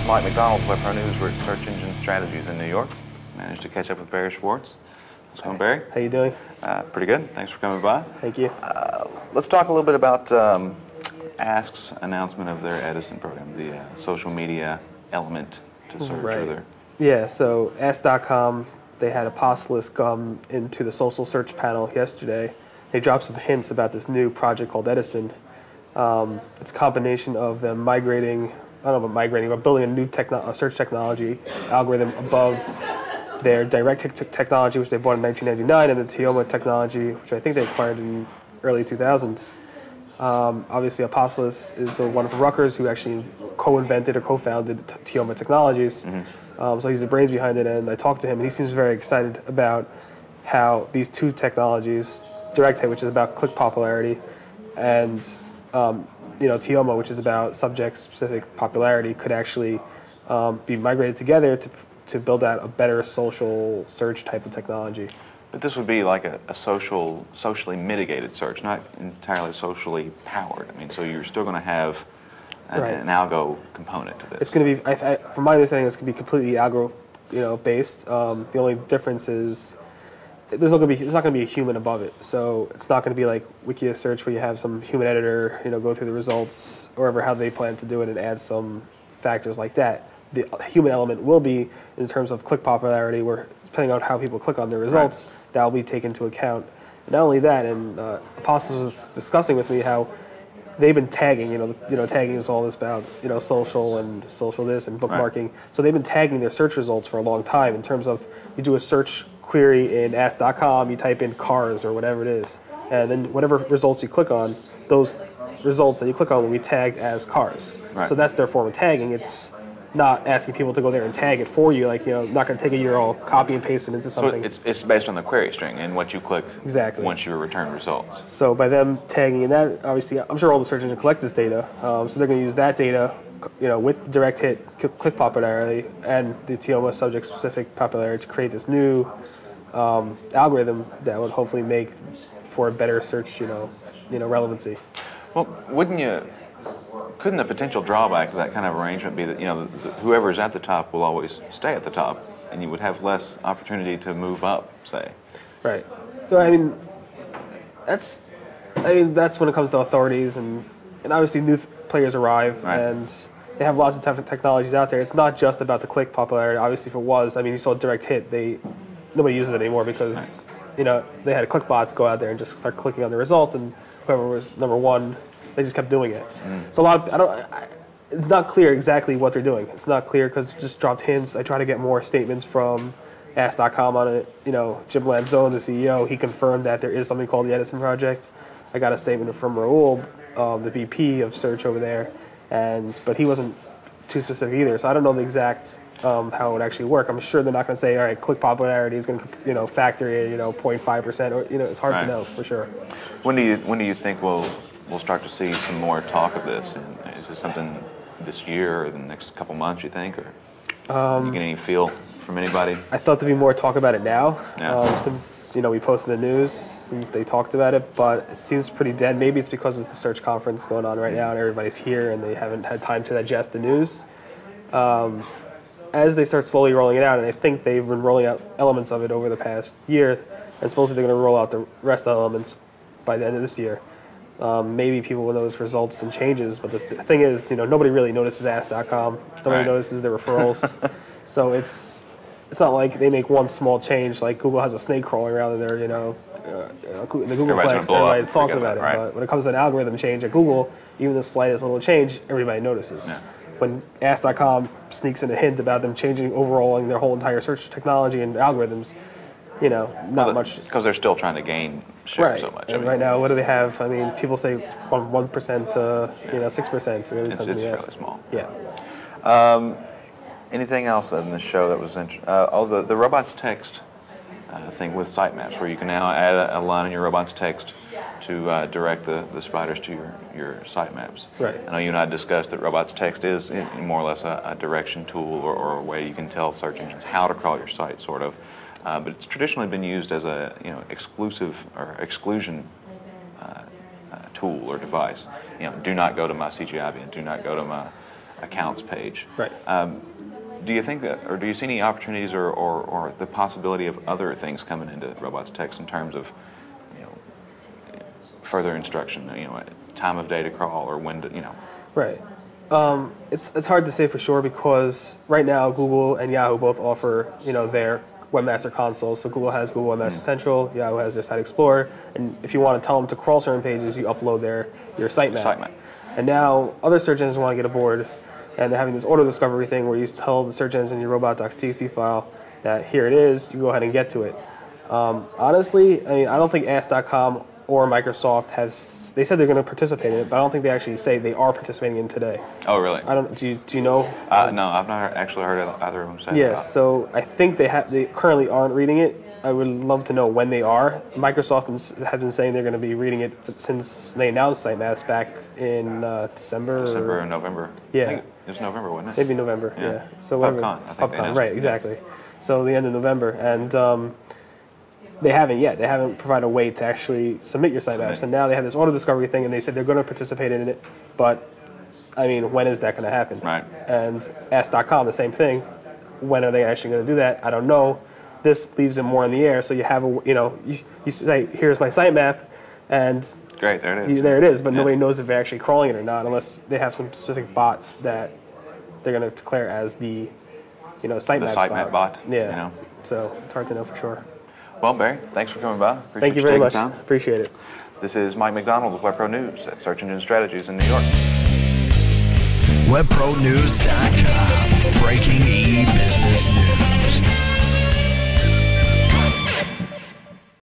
Mike McDonald, Web Pro News. We're at Search Engine Strategies in New York. Managed to catch up with Barry Schwartz. How's it going, Barry? How you doing? Pretty good. Thanks for coming by. Thank you. Let's talk a little bit about Ask's announcement of their Edison program, the social media element to search. Right. Yeah, so Ask.com, they had Apostolus come into the social search panel yesterday. They dropped some hints about this new project called Edison. It's a combination of them migrating, I don't know about migrating, but building a new search technology algorithm above their direct technology, which they bought in 1999, and the Teoma technology, which I think they acquired in early 2000. Obviously, Apostolus is the one from Rutgers who actually co-invented or co-founded Teoma Technologies. Mm-hmm. So he's the brains behind it, and I talked to him, and he seems very excited about how these two technologies, direct hit, which is about click popularity, and Teoma, which is about subject-specific popularity, could actually be migrated together to build out a better social search type of technology. But this would be like a socially mitigated search, not entirely socially powered. I mean, so you're still going to have an algo component to this. It's going to be, from my understanding, it's going to be completely algo, based. The only difference is there's not going to be a human above it. So it's not going to be like Wiki search where you have some human editor, go through the results or how they plan to do it and add some factors like that. The human element will be in terms of click popularity, where depending on how people click on their results, that will be taken into account. And not only that, and Apostles was discussing with me how they've been tagging. Tagging is all this about social and social this and bookmarking. Right. So they've been tagging their search results for a long time. In terms of you do a search query in Ask.com, you type in cars or whatever it is, and then whatever results you click on, those results that you click on will be tagged as cars. Right. So that's their form of tagging. It's not asking people to go there and tag it for you, not going to take a URL, copy and paste it into something. So it's based on the query string and what you click once you return results. So by them tagging in that, obviously, I'm sure all the search engines collect this data, so they're going to use that data, with the direct hit, click popularity, and the Teoma subject-specific popularity to create this new algorithm that would hopefully make for a better search, relevancy. Well, couldn't the potential drawback to that kind of arrangement be that whoever's at the top will always stay at the top, and you would have less opportunity to move up, say? Right. So that's when it comes to authorities, and obviously new players arrive, right, and they have lots of different technologies out there. It's not just about the click popularity. Obviously, if it was, you saw direct hit, nobody uses it anymore because right, they had click bots go out there and just start clicking on the results, and whoever was number one, they just kept doing it. So it's not clear exactly what they're doing. It's not clear because it just dropped hints. I try to get more statements from Ask.com on it. Jim Lanzone, the CEO, he confirmed that there is something called the Edison Project. I got a statement from Raul, the VP of search over there, but he wasn't too specific either. So I don't know the exact how it would actually work. I'm sure they're not going to say, all right, click popularity is going to factor in 0.5%, or it's hard to know for sure. When do you think we'll start to see some more talk of this? And is this something this year or the next couple months, you think? Or you get any feel from anybody? I thought there'd be more talk about it now, since we posted the news, since they talked about it, but it seems pretty dead. Maybe it's because it's the search conference going on right now and everybody's here and they haven't had time to digest the news. As they start slowly rolling it out, and I think they've been rolling out elements of it over the past year, and supposedly they're going to roll out the rest of the elements by the end of this year. Maybe people will notice results and changes, but the thing is, nobody really notices Ask.com. Nobody notices the referrals. So it's not like they make one small change, like Google has a snake crawling around in there, in the Googleplex, everybody's talking about it. Right. But when it comes to an algorithm change at Google, even the slightest little change, everybody notices. Yeah. When Ask.com sneaks in a hint about them changing, overhauling their whole entire search technology and algorithms, not much. Because they're still trying to gain share so much. And right now, what do they have? People say from 1% to 6%. Really, it's fairly small. Yeah. Anything else in the show that was interesting? The robots text thing with sitemaps, where you can now add a line in your robots text to direct the spiders to your sitemaps. Right. I know you and I discussed that robots text is more or less a direction tool or a way you can tell search engines how to crawl your site, sort of. But it's traditionally been used as a exclusive or exclusion tool or device. Do not go to my CGI bin. Do not go to my accounts page. Right. Do you think that, or do you see any opportunities or the possibility of other things coming into robots text in terms of, you know, further instruction, you know, time of day to crawl or when to, you know? Right. It's hard to say for sure because right now Google and Yahoo both offer, you know, their Webmaster Console. So Google has Google Webmaster Central, Yahoo has their Site Explorer, and if you want to tell them to crawl certain pages, you upload your sitemap. Sitemap. And now other search engines want to get aboard, and they're having this auto discovery thing where you tell the search engine your robot.txt file that here it is, you go ahead and get to it. Honestly, I mean, I don't think Ask.com or Microsoft they said they're going to participate in it, but I don't think they actually say they are participating in it today. Oh, really? Do you know? No, I've not actually heard either of them say that. Yes, so I think they currently aren't reading it. I would love to know when they are. Microsoft has been saying they're going to be reading it since they announced sitemaps back in December. December or November. Yeah. I think it was November, wasn't it? Maybe November, yeah. So PubCon, I think they announced right, it. exactly. So the end of November, and they haven't yet. They haven't provided a way to actually submit your sitemaps. And now they have this auto discovery thing, and they said they're going to participate in it. But I mean, when is that going to happen? Right. And Ask.com, the same thing. When are they actually going to do that? I don't know. This leaves it more in the air. So you have you say, here's my sitemap, and great, there it is. There it is. But nobody knows if they're actually crawling it or not, unless they have some specific bot that they're going to declare as the sitemap. The sitemap bot. Yeah. You know. So it's hard to know for sure. Well, Barry, thanks for coming by. Appreciate Thank you very much. Time. Appreciate it. This is Mike McDonald with WebPro News at Search Engine Strategies in New York. WebProNews.com. Breaking e-business news.